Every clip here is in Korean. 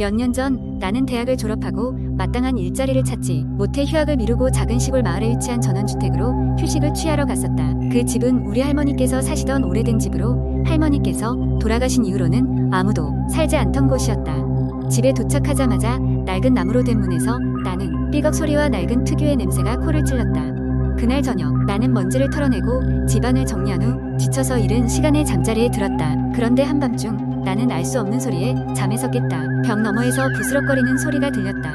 몇 년 전 나는 대학을 졸업하고 마땅한 일자리를 찾지 못해 휴학을 미루고 작은 시골 마을에 위치한 전원주택으로 휴식을 취하러 갔었다. 그 집은 우리 할머니께서 사시던 오래된 집으로 할머니께서 돌아가신 이후로는 아무도 살지 않던 곳이었다. 집에 도착하자마자 낡은 나무로 된 문에서 나는 삐걱 소리와 낡은 특유의 냄새가 코를 찔렀다. 그날 저녁 나는 먼지를 털어내고 집안을 정리한 후 지쳐서 이른 시간에 잠자리에 들었다. 그런데 한밤중 나는 알 수 없는 소리에 잠에서 깼다. 벽 너머에서 부스럭거리는 소리가 들렸다.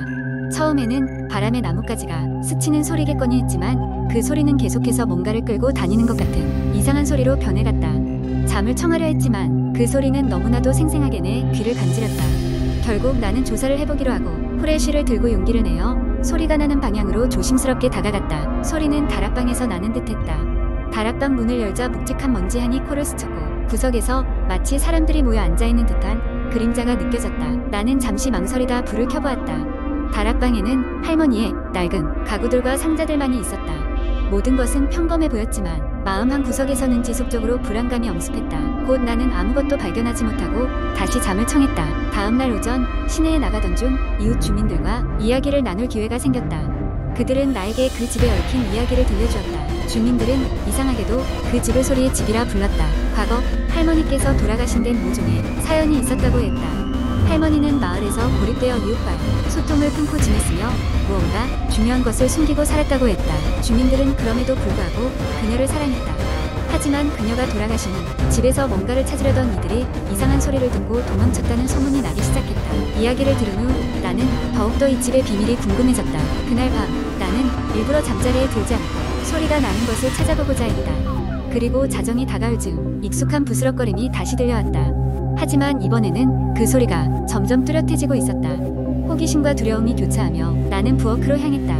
처음에는 바람에 나뭇가지가 스치는 소리겠거니 했지만 그 소리는 계속해서 뭔가를 끌고 다니는 것 같은 이상한 소리로 변해갔다. 잠을 청하려 했지만 그 소리는 너무나도 생생하게 내 귀를 간지렸다. 결국 나는 조사를 해보기로 하고 후레쉬를 들고 용기를 내어 소리가 나는 방향으로 조심스럽게 다가갔다. 소리는 다락방에서 나는 듯했다. 다락방 문을 열자 묵직한 먼지 한이 코를 스쳤고 구석에서 마치 사람들이 모여 앉아있는 듯한 그림자가 느껴졌다. 나는 잠시 망설이다 불을 켜보았다. 다락방에는 할머니의 낡은 가구들과 상자들만이 있었다. 모든 것은 평범해 보였지만 마음 한 구석에서는 지속적으로 불안감이 엄습했다. 곧 나는 아무것도 발견하지 못하고 다시 잠을 청했다. 다음날 오전 시내에 나가던 중 이웃 주민들과 이야기를 나눌 기회가 생겼다. 그들은 나에게 그 집에 얽힌 이야기를 들려주었다. 주민들은 이상하게도 그 집을 소리의 집이라 불렀다. 과거 할머니께서 돌아가신 데 모종의 사연이 있었다고 했다. 할머니는 마을에서 고립되어 이웃과 소통을 끊고 지냈으며 무언가 중요한 것을 숨기고 살았다고 했다. 주민들은 그럼에도 불구하고 그녀를 사랑했다. 하지만 그녀가 돌아가신 후 집에서 뭔가를 찾으려던 이들이 이상한 소리를 듣고 도망쳤다는 소문이 나기 시작했다. 이야기를 들은 후 나는 더욱더 이 집의 비밀이 궁금해졌다. 그날 밤 나는 일부러 잠자리에 들지 않고 소리가 나는 것을 찾아보고자 했다. 그리고 자정이 다가올 즈음 익숙한 부스럭거림이 다시 들려왔다. 하지만 이번에는 그 소리가 점점 뚜렷해지고 있었다. 호기심과 두려움이 교차하며 나는 부엌으로 향했다.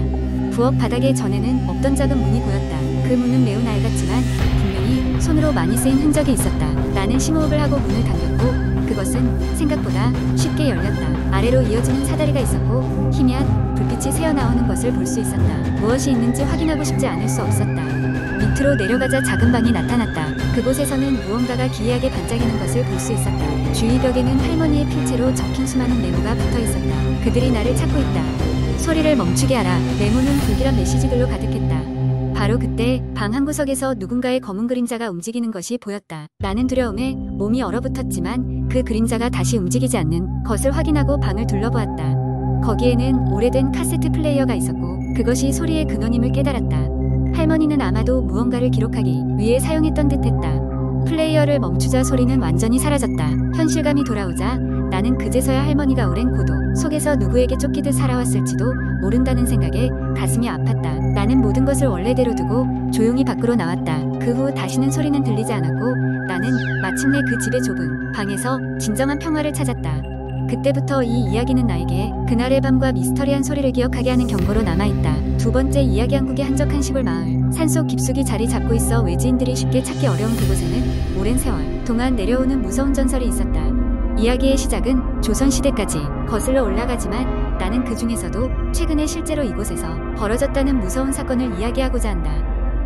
부엌 바닥에 전에는 없던 작은 문이 보였다. 그 문은 매우 낡았지만 분명히 손으로 많이 쓰인 흔적이 있었다. 나는 심호흡을 하고 문을 당겼고 그것은 생각보다 쉽게 열렸다. 아래로 이어지는 사다리가 있었고 희미한 불빛이 새어나오는 것을 볼 수 있었다. 무엇이 있는지 확인하고 싶지 않을 수 없었다. 밑으로 내려가자 작은 방이 나타났다. 그곳에서는 무언가가 기이하게 반짝이는 것을 볼 수 있었다. 주위 벽에는 할머니의 필체로 적힌 수많은 메모가 붙어 있었다. 그들이 나를 찾고 있다. 소리를 멈추게 하라. 메모는 불길한 메시지들로 가득했다. 바로 그때 방 한구석에서 누군가의 검은 그림자가 움직이는 것이 보였다. 나는 두려움에 몸이 얼어붙었지만 그 그림자가 다시 움직이지 않는 것을 확인하고 방을 둘러보았다. 거기에는 오래된 카세트 플레이어가 있었고 그것이 소리의 근원임을 깨달았다. 할머니는 아마도 무언가를 기록하기 위해 사용했던 듯했다. 플레이어를 멈추자 소리는 완전히 사라졌다. 현실감이 돌아오자 나는 그제서야 할머니가 오랜 고독 속에서 누구에게 쫓기듯 살아왔을지도 모른다는 생각에 가슴이 아팠다. 나는 모든 것을 원래대로 두고 조용히 밖으로 나왔다. 그 후 다시는 소리는 들리지 않았고 나는 마침내 그 집의 좁은 방에서 진정한 평화를 찾았다. 그때부터 이 이야기는 나에게 그날의 밤과 미스터리한 소리를 기억하게 하는 경고로 남아있다. 두 번째 이야기 한국의 한적한 시골 마을. 산속 깊숙이 자리 잡고 있어 외지인들이 쉽게 찾기 어려운 그곳에는 오랜 세월 동안 내려오는 무서운 전설이 있었다. 이야기의 시작은 조선시대까지 거슬러 올라가지만 나는 그 중에서도 최근에 실제로 이곳에서 벌어졌다는 무서운 사건을 이야기하고자 한다.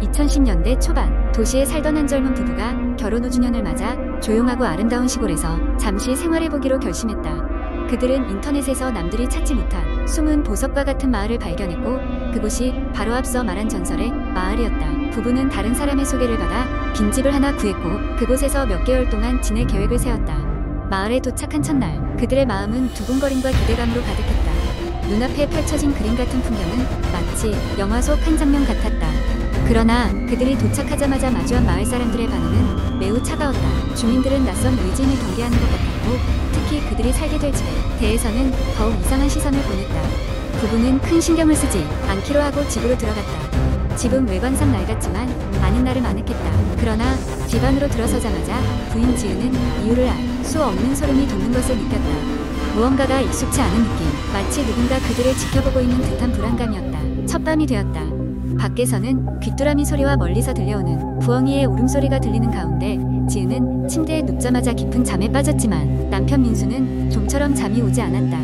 2010년대 초반 도시에 살던 한 젊은 부부가 결혼 5주년을 맞아 조용하고 아름다운 시골에서 잠시 생활해보기로 결심했다. 그들은 인터넷에서 남들이 찾지 못한 숨은 보석과 같은 마을을 발견했고 그곳이 바로 앞서 말한 전설의 마을이었다. 부부는 다른 사람의 소개를 받아 빈집을 하나 구했고 그곳에서 몇 개월 동안 지낼 계획을 세웠다. 마을에 도착한 첫날 그들의 마음은 두근거림과 기대감으로 가득했다. 눈앞에 펼쳐진 그림 같은 풍경은 마치 영화 속 한 장면 같았다. 그러나 그들이 도착하자마자 마주한 마을 사람들의 반응은 매우 차가웠다. 주민들은 낯선 외지인을 경계하는 것 같았고 특히 그들이 살게 될 집에 대해서는 더욱 이상한 시선을 보냈다. 부부는 큰 신경을 쓰지 않기로 하고 집으로 들어갔다. 집은 외관상 낡았지만 아닌 나름 아늑했다. 그러나 집 안으로 들어서자마자 부인 지은은 이유를 알 수 없는 소름이 돋는 것을 느꼈다. 무언가가 익숙치 않은 느낌, 마치 누군가 그들을 지켜보고 있는 듯한 불안감이었다. 첫밤이 되었다. 밖에서는 귀뚜라미 소리와 멀리서 들려오는 부엉이의 울음소리가 들리는 가운데 지은은 침대에 눕자마자 깊은 잠에 빠졌지만 남편 민수는 좀처럼 잠이 오지 않았다.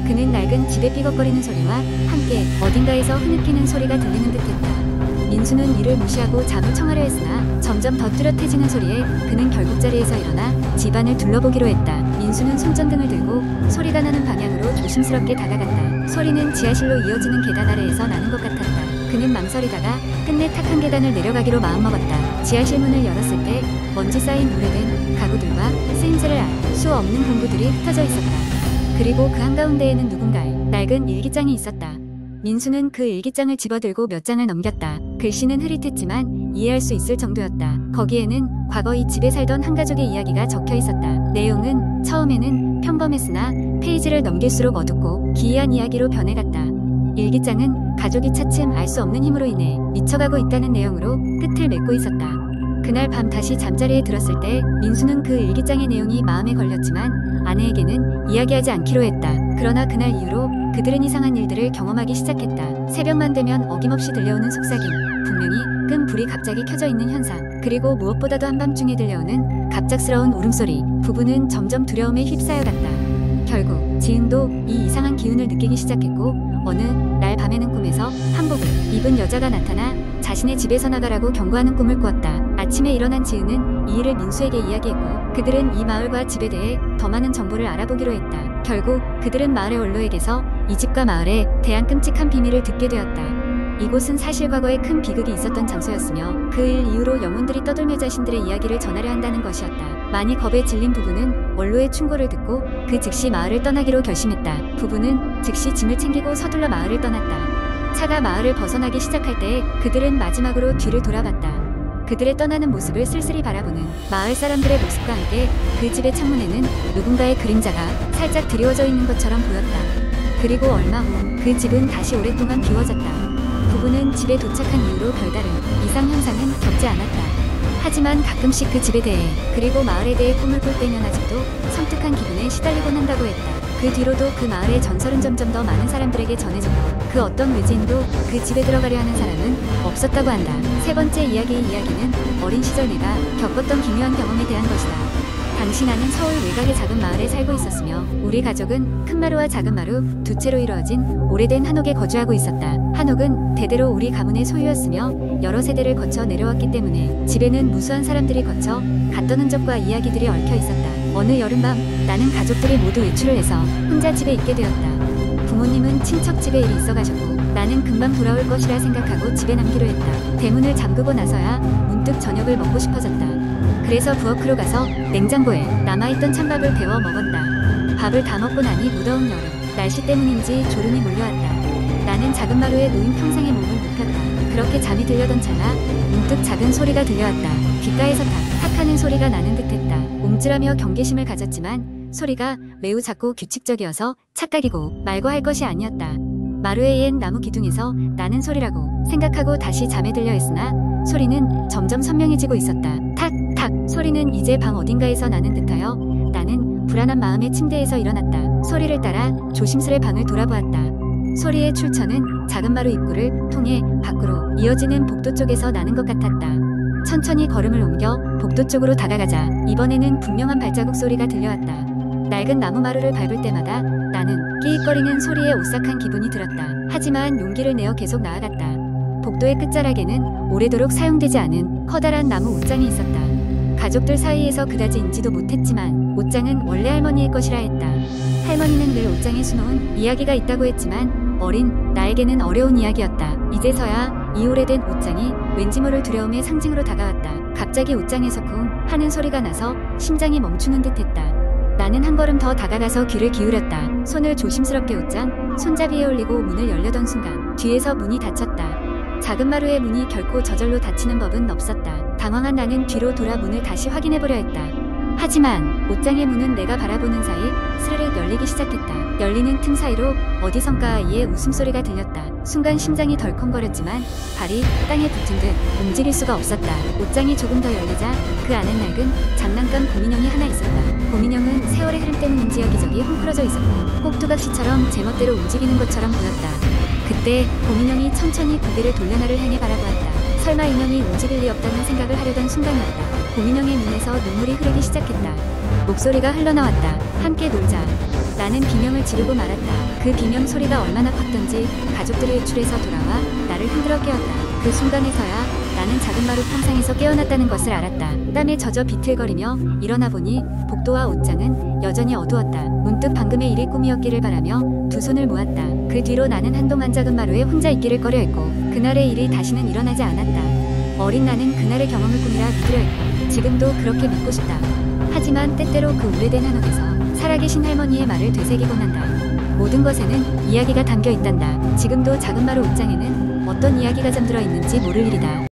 그는 낡은 집의 삐걱거리는 소리와 함께 어딘가에서 흐느끼는 소리가 들리는 듯했다. 민수 민수는 이를 무시하고 잠을 청하려 했으나 점점 더 뚜렷해지는 소리에 그는 결국 자리에서 일어나 집안을 둘러보기로 했다. 민수는 손전등을 들고 소리가 나는 방향으로 조심스럽게 다가갔다. 소리는 지하실로 이어지는 계단 아래에서 나는 것 같았다. 그는 망설이다가 끝내 탁한 계단을 내려가기로 마음먹었다. 지하실 문을 열었을 때 먼지 쌓인 오래된 가구들과 쓰임새를 알 수 없는 공구들이 흩어져 있었다. 그리고 그 한가운데에는 누군가의 낡은 일기장이 있었다. 민수는 그 일기장을 집어들고 몇 장을 넘겼다. 글씨는 흐릿했지만 이해할 수 있을 정도였다. 거기에는 과거 이 집에 살던 한 가족의 이야기가 적혀 있었다. 내용은 처음에는 평범했으나 페이지를 넘길수록 어둡고 기이한 이야기로 변해갔다. 일기장은 가족이 차츰 알 수 없는 힘으로 인해 미쳐가고 있다는 내용으로 끝을 맺고 있었다. 그날 밤 다시 잠자리에 들었을 때 민수는 그 일기장의 내용이 마음에 걸렸지만 아내에게는 이야기하지 않기로 했다. 그러나 그날 이후로 그들은 이상한 일들을 경험하기 시작했다. 새벽만 되면 어김없이 들려오는 속삭임, 분명히 끈 불이 갑자기 켜져 있는 현상, 그리고 무엇보다도 한밤중에 들려오는 갑작스러운 울음소리. 부부는 점점 두려움에 휩싸여갔다. 결국 지은도 이 이상한 기운을 느끼기 시작했고 어느 날 밤에는 꿈에서 한복을 입은 여자가 나타나 자신의 집에서 나가라고 경고하는 꿈을 꾸었다. 아침에 일어난 지은은 이 일을 민수에게 이야기했고 그들은 이 마을과 집에 대해 더 많은 정보를 알아보기로 했다. 결국 그들은 마을의 원로에게서 이 집과 마을에 대한 끔찍한 비밀을 듣게 되었다. 이곳은 사실 과거에 큰 비극이 있었던 장소였으며 그 일 이후로 영혼들이 떠돌며 자신들의 이야기를 전하려 한다는 것이었다. 많이 겁에 질린 부부는 원로의 충고를 듣고 그 즉시 마을을 떠나기로 결심했다. 부부는 즉시 짐을 챙기고 서둘러 마을을 떠났다. 차가 마을을 벗어나기 시작할 때 그들은 마지막으로 뒤를 돌아봤다. 그들의 떠나는 모습을 쓸쓸히 바라보는 마을 사람들의 모습과 함께 그 집의 창문에는 누군가의 그림자가 살짝 드리워져 있는 것처럼 보였다. 그리고 얼마 후 그 집은 다시 오랫동안 비워졌다. 부부는 집에 도착한 이후로 별다른 이상 현상은 겪지 않았다. 하지만 가끔씩 그 집에 대해 그리고 마을에 대해 꿈을 꿀 때면 아직도 섬뜩한 기분에 시달리곤 한다고 했다. 그 뒤로도 그 마을의 전설은 점점 더 많은 사람들에게 전해졌고 그 어떤 외지인도 그 집에 들어가려 하는 사람은 없었다고 한다. 세 번째 이야기의 이야기는 어린 시절 내가 겪었던 기묘한 경험에 대한 것이다. 당시 나는 서울 외곽의 작은 마을에 살고 있었으며 우리 가족은 큰 마루와 작은 마루 두 채로 이루어진 오래된 한옥에 거주하고 있었다. 한옥은 대대로 우리 가문의 소유였으며 여러 세대를 거쳐 내려왔기 때문에 집에는 무수한 사람들이 거쳐 갔던 흔적과 이야기들이 얽혀 있었다. 어느 여름밤 나는 가족들이 모두 외출을 해서 혼자 집에 있게 되었다. 부모님은 친척 집에 일이 있어 가셨고 나는 금방 돌아올 것이라 생각하고 집에 남기로 했다. 대문을 잠그고 나서야 문득 저녁을 먹고 싶어졌다. 그래서 부엌으로 가서 냉장고에 남아있던 찬밥을 데워 먹었다. 밥을 다 먹고 나니 무더운 여름, 날씨 때문인지 졸음이 몰려왔다. 나는 작은 마루에 놓인 평상의 몸을 눕혔다. 그렇게 잠이 들려던 찰나 문득 작은 소리가 들려왔다. 귓가에서 탁하는 소리가 나는 듯했다. 움찔하며 경계심을 가졌지만 소리가 매우 작고 규칙적이어서 착각이고 말고 할 것이 아니었다. 마루의 옛 나무 기둥에서 나는 소리라고 생각하고 다시 잠에 들려 했으나 소리는 점점 선명해지고 있었다. 탁! 탁! 소리는 이제 방 어딘가에서 나는 듯하여 나는 불안한 마음에 침대에서 일어났다. 소리를 따라 조심스레 방을 돌아보았다. 소리의 출처는 작은 마루 입구를 통해 밖으로 이어지는 복도 쪽에서 나는 것 같았다. 천천히 걸음을 옮겨 복도 쪽으로 다가가자 이번에는 분명한 발자국 소리가 들려왔다. 낡은 나무 마루를 밟을 때마다 나는 끼익거리는 소리에 오싹한 기분이 들었다. 하지만 용기를 내어 계속 나아갔다. 복도의 끝자락에는 오래도록 사용되지 않은 커다란 나무 옷장이 있었다. 가족들 사이에서 그다지 인지도 못했지만 옷장은 원래 할머니의 것이라 했다. 할머니는 늘 옷장에 수놓은 이야기가 있다고 했지만 어린 나에게는 어려운 이야기였다. 이제서야 이 오래된 옷장이 왠지 모를 두려움의 상징으로 다가왔다. 갑자기 옷장에서 쿵 하는 소리가 나서 심장이 멈추는 듯했다. 나는 한 걸음 더 다가가서 귀를 기울였다. 손을 조심스럽게 옷장 손잡이에 올리고 문을 열려던 순간 뒤에서 문이 닫혔다. 작은 마루의 문이 결코 저절로 닫히는 법은 없었다. 당황한 나는 뒤로 돌아 문을 다시 확인해보려 했다. 하지만 옷장의 문은 내가 바라보는 사이 스르륵 열리기 시작했다. 열리는 틈 사이로 어디선가 아이의 웃음소리가 들렸다. 순간 심장이 덜컹거렸지만 발이 땅에 붙은 듯 움직일 수가 없었다. 옷장이 조금 더 열리자 그 안엔 낡은 장난감 곰인형이 하나 있었다. 곰인형은 세월의 흐름 때문인지 여기저기 헝클어져 있었고 꼭두각시처럼 제멋대로 움직이는 것처럼 보였다. 그때 곰인형이 천천히 고개를 돌려 나를 향해 바라보았다. 설마 인형이 움직일 리 없다는 생각을 하려던 순간이었다. 곰인형의 눈에서 눈물이 흐르기 시작했다. 목소리가 흘러나왔다. 함께 놀자. 나는 비명을 지르고 말았다. 그 비명 소리가 얼마나 컸던지 가족들을 유출해서 돌아와 나를 흔들어 깨웠다. 그 순간에서야 나는 작은 마루 평상에서 깨어났다는 것을 알았다. 땀에 젖어 비틀거리며 일어나 보니 복도와 옷장은 여전히 어두웠다. 문득 방금의 일이 꿈이었기를 바라며 두 손을 모았다. 그 뒤로 나는 한동안 작은 마루에 혼자 있기를 꺼려했고 그날의 일이 다시는 일어나지 않았다. 어린 나는 그날의 경험을 꿈이라 믿으려 했고 지금도 그렇게 믿고 싶다. 하지만 때때로 그 오래된 한옥에서 살아계신 할머니의 말을 되새기곤 한다. 모든 것에는 이야기가 담겨 있단다. 지금도 작은 마루 옷장에는 어떤 이야기가 잠들어 있는지 모를 일이다.